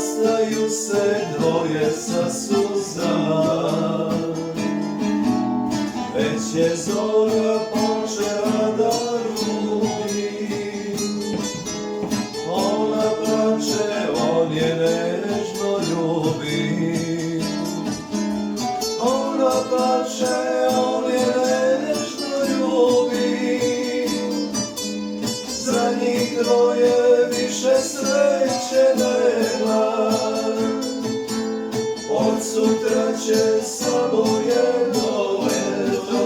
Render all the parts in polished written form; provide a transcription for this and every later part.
rastaju se dvoje sa suzama. Već je zora počela da rudi, ona plače, on je nežno ljubi. Ona plače, on je nežno ljubi. Za njih dvoje više sreće nema, od sutra će samo jedno leto,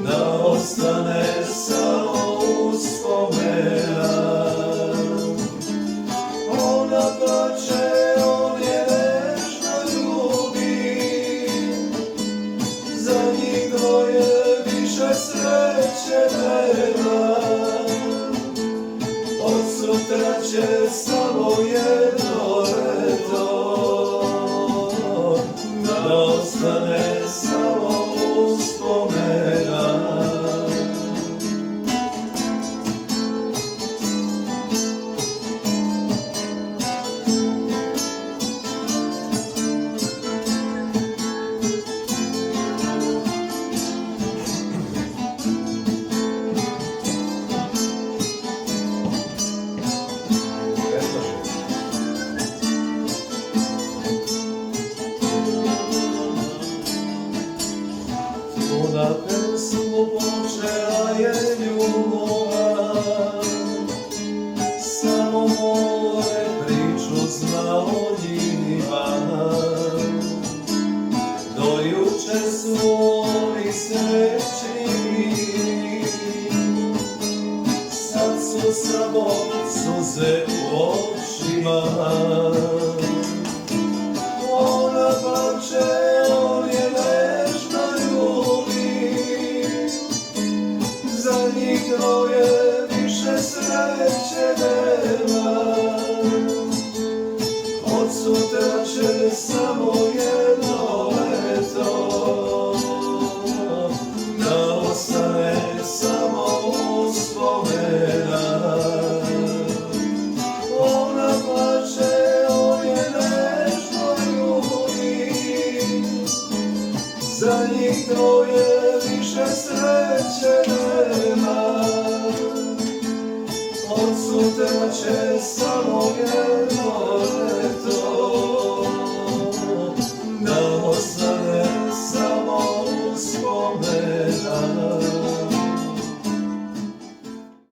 da ostane samo uspomena. Ona plače, on je nežno ljubi, za njih dvoje više sreće nema, od sutra će samo jedno leto, da ostane samo uspomena. Na pesmu počela je ljubav, samo more priču zna o njima. Do juče su oni srećni, sad su samo suze u očima. Ona plače, on je nežno ljubi, za njih dvoje više sreće nema, od sutra će samo jedno leto, da ostane samo uspomena. Ona plače, on je nežno ljubi, za njih dvoje više sreće nema, od sutra će samo jedno leto,